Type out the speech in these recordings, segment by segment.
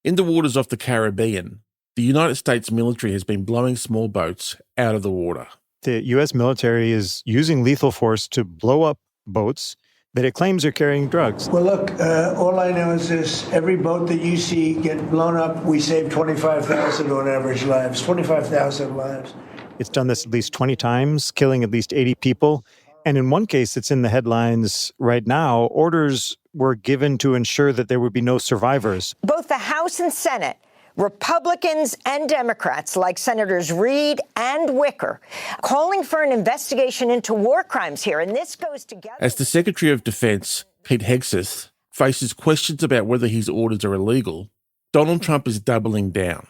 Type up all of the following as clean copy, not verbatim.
In the waters off the Caribbean, the United States military has been blowing small boats out of the water. The U.S. military is using lethal force to blow up boats that it claims are carrying drugs. Well, look, all I know is this. Every boat that you see get blown up, we save 25,000 on average lives, 25,000 lives. It's done this at least 20 times, killing at least 80 people. And in one case, it's in the headlines right now, orders were given to ensure that there would be no survivors. Both the House and Senate, Republicans and Democrats like Senators Reid and Wicker, calling for an investigation into war crimes here. And this goes together. As the Secretary of Defense, Pete Hegseth, faces questions about whether his orders are illegal, Donald Trump is doubling down,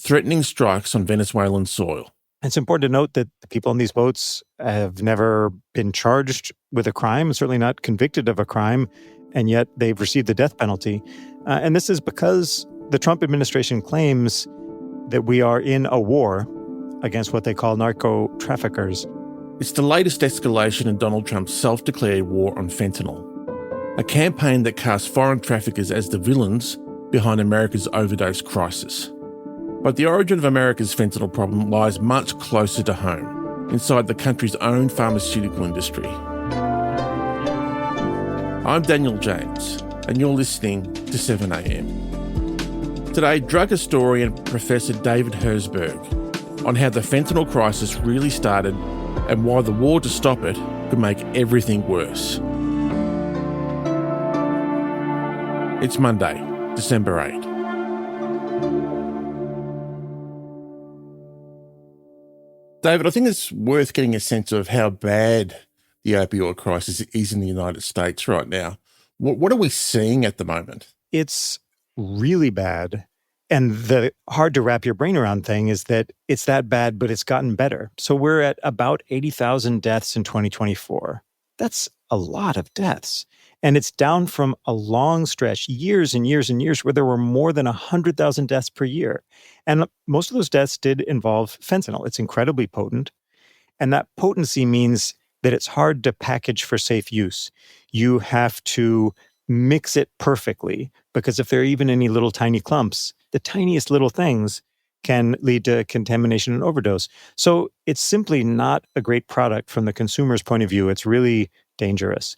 threatening strikes on Venezuelan soil. It's important to note that the people on these boats have never been charged with a crime, certainly not convicted of a crime, and yet they've received the death penalty. And this is because the Trump administration claims that we are in a war against what they call narco traffickers. It's the latest escalation in Donald Trump's self-declared war on fentanyl, a campaign that casts foreign traffickers as the villains behind America's overdose crisis. But the origin of America's fentanyl problem lies much closer to home, inside the country's own pharmaceutical industry. I'm Daniel James, and you're listening to 7am. Today, drug historian Professor David Herzberg on how the fentanyl crisis really started and why the war to stop it could make everything worse. It's Monday, December 8. David, I think it's worth getting a sense of how bad the opioid crisis is in the United States right now. What are we seeing at the moment? It's really bad. And the hard to wrap your brain around thing is that it's that bad, but it's gotten better. So we're at about 80,000 deaths in 2024. That's a lot of deaths. And it's down from a long stretch, years and years and years, where there were more than 100,000 deaths per year. And most of those deaths did involve fentanyl. It's incredibly potent. And that potency means that it's hard to package for safe use. You have to mix it perfectly, because if there are even any little tiny clumps, the tiniest little things can lead to contamination and overdose. So it's simply not a great product from the consumer's point of view. It's really dangerous.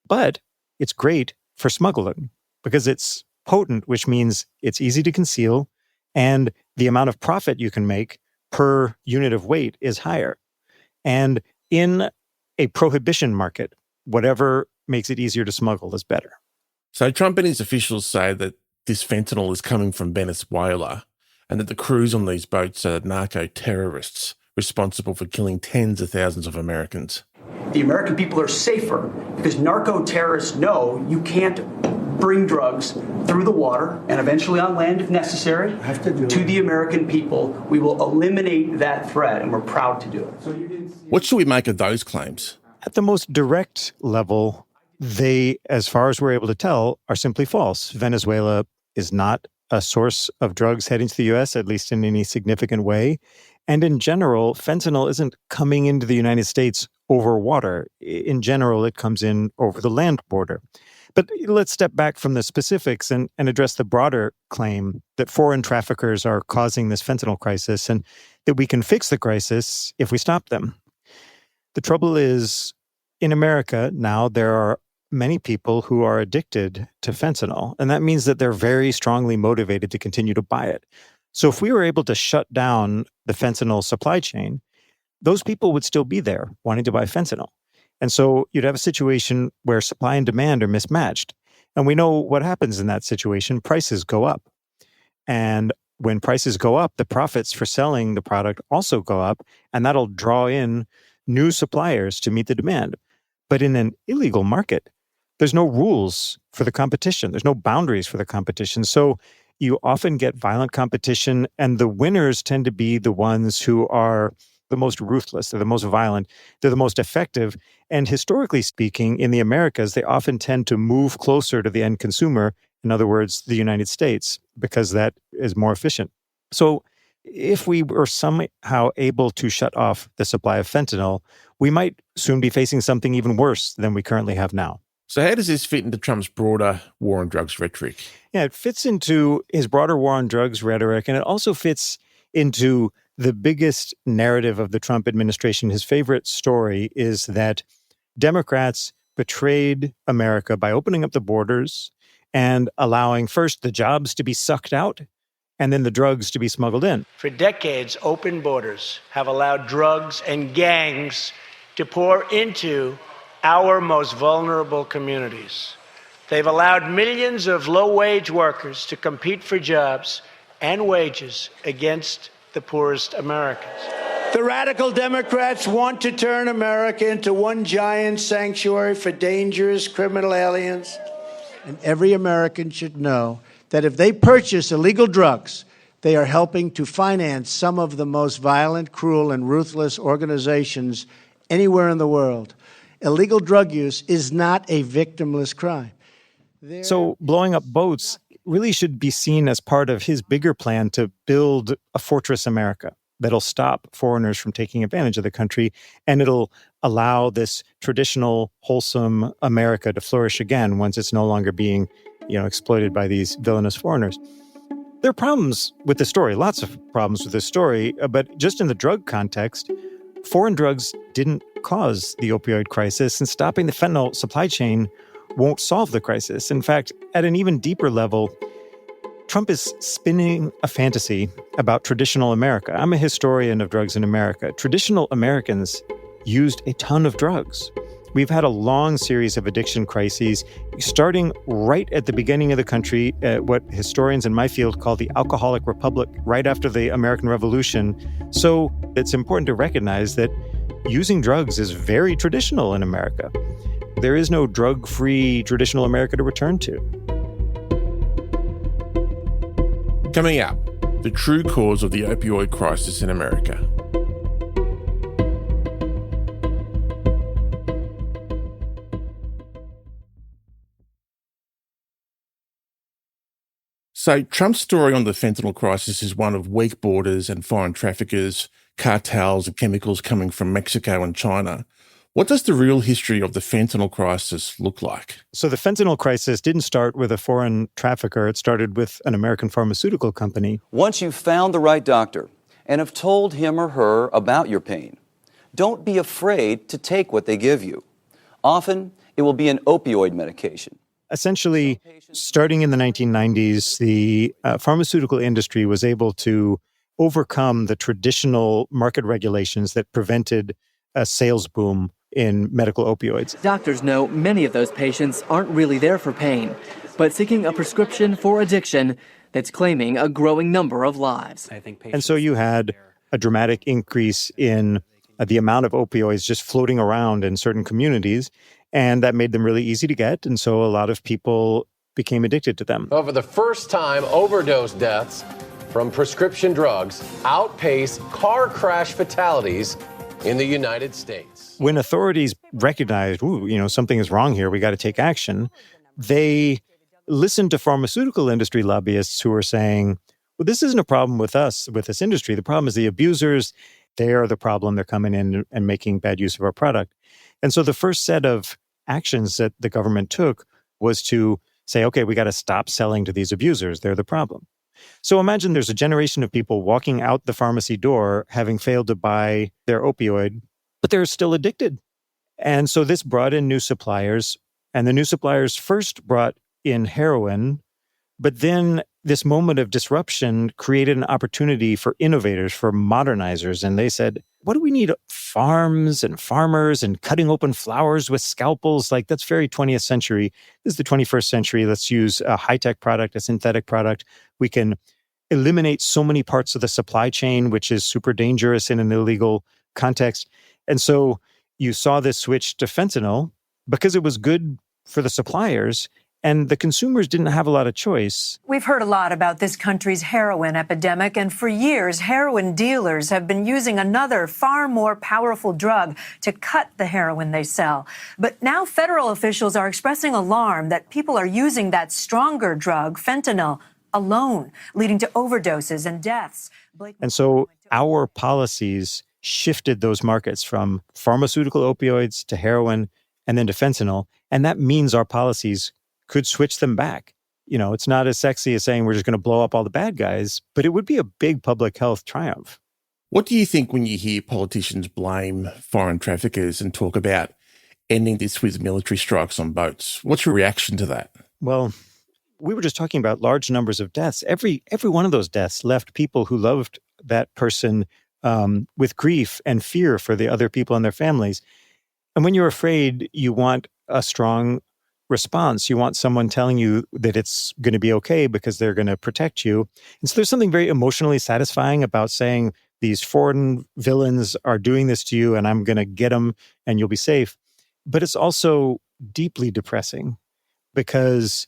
But it's great for smuggling because it's potent, which means it's easy to conceal, and the amount of profit you can make per unit of weight is higher. And in a prohibition market, whatever makes it easier to smuggle is better. So Trump and his officials say that this fentanyl is coming from Venezuela and that the crews on these boats are narco-terrorists responsible for killing tens of thousands of Americans. The American people are safer because narco-terrorists know you can't bring drugs through the water and eventually on land if necessary to the American people. We will eliminate that threat, and we're proud to do it. What should we make of those claims? At the most direct level, they, as far as we're able to tell, are simply false. Venezuela is not a source of drugs heading to the U.S., at least in any significant way. And in general, fentanyl isn't coming into the United States over water. In general, it comes in over the land border. But let's step back from the specifics and address the broader claim that foreign traffickers are causing this fentanyl crisis and that we can fix the crisis if we stop them. The trouble is, in America now, there are many people who are addicted to fentanyl, and that means that they're very strongly motivated to continue to buy it. So if we were able to shut down the fentanyl supply chain, those people would still be there wanting to buy fentanyl. And so you'd have a situation where supply and demand are mismatched. And we know what happens in that situation. Prices go up. And when prices go up, the profits for selling the product also go up, and that'll draw in new suppliers to meet the demand. But in an illegal market, there's no rules for the competition. There's no boundaries for the competition. So you often get violent competition, and the winners tend to be the ones who are the most ruthless. They're the most violent. They're the most effective. And historically speaking, in the Americas, they often tend to move closer to the end consumer, in other words, the United States, because that is more efficient. So if we were somehow able to shut off the supply of fentanyl, we might soon be facing something even worse than we currently have now. So how does this fit into Trump's broader war on drugs rhetoric? Yeah, it fits into his broader war on drugs rhetoric, and it also fits into the biggest narrative of the Trump administration. His favorite story is that Democrats betrayed America by opening up the borders and allowing first the jobs to be sucked out and then the drugs to be smuggled in. For decades, open borders have allowed drugs and gangs to pour into our most vulnerable communities. They've allowed millions of low-wage workers to compete for jobs and wages against the poorest Americans. The radical Democrats want to turn America into one giant sanctuary for dangerous criminal aliens. And every American should know that if they purchase illegal drugs, they are helping to finance some of the most violent, cruel, and ruthless organizations anywhere in the world. Illegal drug use is not a victimless crime. So blowing up boats really should be seen as part of his bigger plan to build a fortress America that'll stop foreigners from taking advantage of the country, and it'll allow this traditional, wholesome America to flourish again once it's no longer being, exploited by these villainous foreigners. There are problems with the story, lots of problems with this story, but just in the drug context, foreign drugs didn't cause the opioid crisis, and stopping the fentanyl supply chain won't solve the crisis. In fact, at an even deeper level, Trump is spinning a fantasy about traditional America. I'm a historian of drugs in America. Traditional Americans used a ton of drugs. We've had a long series of addiction crises, starting right at the beginning of the country, what historians in my field call the Alcoholic Republic, right after the American Revolution. So it's important to recognize that using drugs is very traditional in America. There is no drug-free traditional America to return to. Coming up, the true cause of the opioid crisis in America. So Trump's story on the fentanyl crisis is one of weak borders and foreign traffickers, cartels and chemicals coming from Mexico and China. What does the real history of the fentanyl crisis look like? So the fentanyl crisis didn't start with a foreign trafficker. It started with an American pharmaceutical company. Once you've found the right doctor and have told him or her about your pain, don't be afraid to take what they give you. Often, it will be an opioid medication. Essentially, starting in the 1990s, the pharmaceutical industry was able to overcome the traditional market regulations that prevented a sales boom in medical opioids. Doctors know many of those patients aren't really there for pain, but seeking a prescription for addiction that's claiming a growing number of lives. And so you had a dramatic increase in the amount of opioids just floating around in certain communities, and that made them really easy to get, and so a lot of people became addicted to them. Well, for the first time, overdose deaths from prescription drugs outpace car crash fatalities in the United States. When authorities recognized, something is wrong here, we got to take action, they listened to pharmaceutical industry lobbyists who were saying, well, this isn't a problem with us, with this industry. The problem is the abusers. They are the problem. They're coming in and making bad use of our product. And so the first set of actions that the government took was to say, okay, we got to stop selling to these abusers. They're the problem. So imagine there's a generation of people walking out the pharmacy door having failed to buy their opioid, but they're still addicted. And so this brought in new suppliers, and the new suppliers first brought in heroin, but then this moment of disruption created an opportunity for innovators, for modernizers. And they said, what do we need? Farms and farmers and cutting open flowers with scalpels? Like, that's very 20th century. This is the 21st century. Let's use a high-tech product, a synthetic product. We can eliminate so many parts of the supply chain, which is super dangerous in an illegal context. And so you saw this switch to fentanyl because it was good for the suppliers, and the consumers didn't have a lot of choice. We've heard a lot about this country's heroin epidemic, and for years, heroin dealers have been using another far more powerful drug to cut the heroin they sell. But now federal officials are expressing alarm that people are using that stronger drug, fentanyl, alone, leading to overdoses and deaths. And so our policies shifted those markets from pharmaceutical opioids to heroin, and then to fentanyl. And that means our policies could switch them back. It's not as sexy as saying we're just going to blow up all the bad guys, but it would be a big public health triumph. What do you think when you hear politicians blame foreign traffickers and talk about ending this with military strikes on boats? What's your reaction to that? Well, we were just talking about large numbers of deaths. Every one of those deaths left people who loved that person with grief and fear for the other people and their families. And when you're afraid, you want a strong response. You want someone telling you that it's going to be okay because they're going to protect you. And so there's something very emotionally satisfying about saying these foreign villains are doing this to you and I'm going to get them and you'll be safe. But it's also deeply depressing because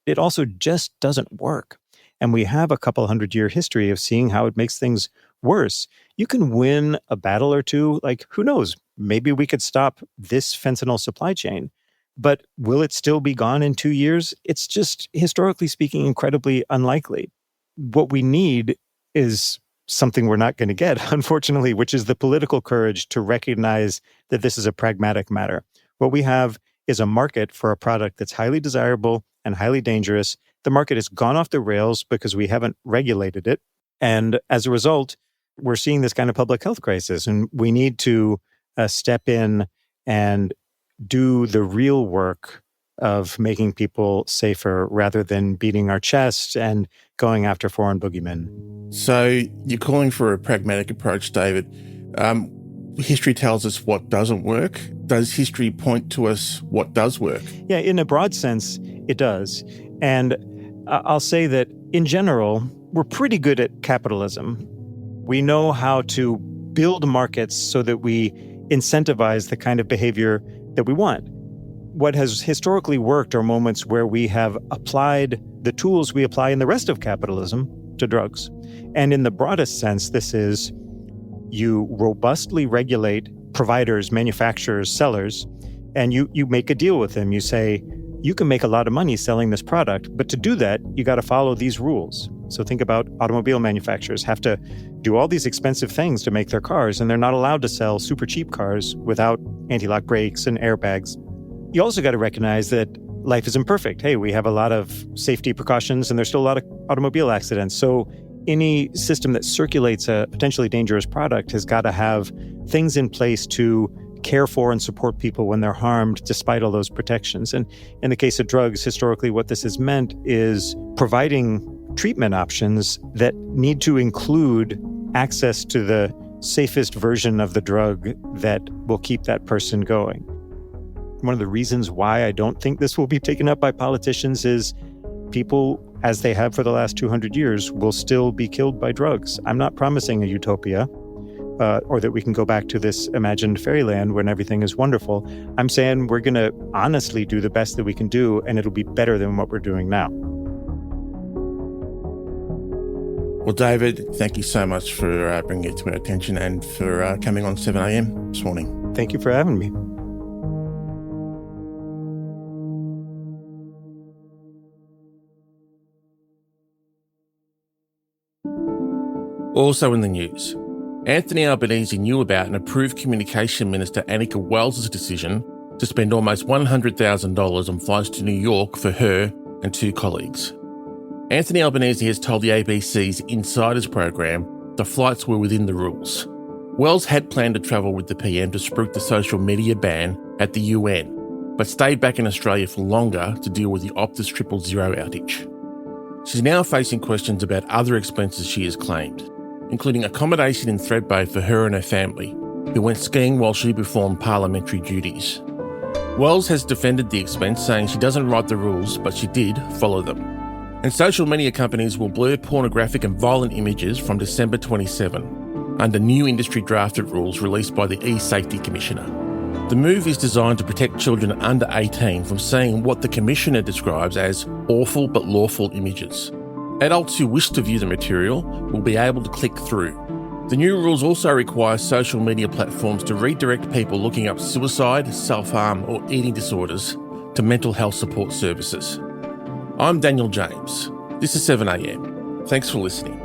it also just doesn't work. And we have a couple 100-year history of seeing how it makes things worse. You can win a battle or two, like who knows, maybe we could stop this fentanyl supply chain. But will it still be gone in 2 years? It's just, historically speaking, incredibly unlikely. What we need is something we're not going to get, unfortunately, which is the political courage to recognize that this is a pragmatic matter. What we have is a market for a product that's highly desirable and highly dangerous. The market has gone off the rails because we haven't regulated it. And as a result, we're seeing this kind of public health crisis. And we need to step in and do the real work of making people safer rather than beating our chest and going after foreign boogeymen. So you're calling for a pragmatic approach, David. History tells us what doesn't work. Does history point to us what does work? Yeah, in a broad sense, it does. And I'll say that in general, we're pretty good at capitalism. We know how to build markets so that we incentivize the kind of behavior that we want. What has historically worked are moments where we have applied the tools we apply in the rest of capitalism to drugs. And in the broadest sense, this is you robustly regulate providers, manufacturers, sellers, and you make a deal with them. You say, you can make a lot of money selling this product, but to do that, you got to follow these rules. So think about automobile manufacturers have to do all these expensive things to make their cars, and they're not allowed to sell super cheap cars without anti-lock brakes and airbags. You also got to recognize that life is imperfect. Hey, we have a lot of safety precautions, and there's still a lot of automobile accidents. So any system that circulates a potentially dangerous product has got to have things in place to care for and support people when they're harmed, despite all those protections. And in the case of drugs, historically, what this has meant is providing treatment options that need to include access to the safest version of the drug that will keep that person going. One of the reasons why I don't think this will be taken up by politicians is people, as they have for the last 200 years, will still be killed by drugs. I'm not promising a utopia or that we can go back to this imagined fairyland when everything is wonderful. I'm saying we're going to honestly do the best that we can do, and it'll be better than what we're doing now. Well, David, thank you so much for bringing it to our attention and for coming on 7am this morning. Thank you for having me. Also in the news, Anthony Albanese knew about and approved Communication Minister Annika Wells' decision to spend almost $100,000 on flights to New York for her and two colleagues. Anthony Albanese has told the ABC's Insiders program the flights were within the rules. Wells had planned to travel with the PM to spruik the social media ban at the UN, but stayed back in Australia for longer to deal with the Optus 000 outage. She's now facing questions about other expenses she has claimed, including accommodation in Thredbo for her and her family, who went skiing while she performed parliamentary duties. Wells has defended the expense, saying she doesn't write the rules, but she did follow them. And social media companies will blur pornographic and violent images from December 27, under new industry-drafted rules released by the E-Safety Commissioner. The move is designed to protect children under 18 from seeing what the Commissioner describes as awful but lawful images. Adults who wish to view the material will be able to click through. The new rules also require social media platforms to redirect people looking up suicide, self-harm or eating disorders to mental health support services. I'm Daniel James. This is 7am. Thanks for listening.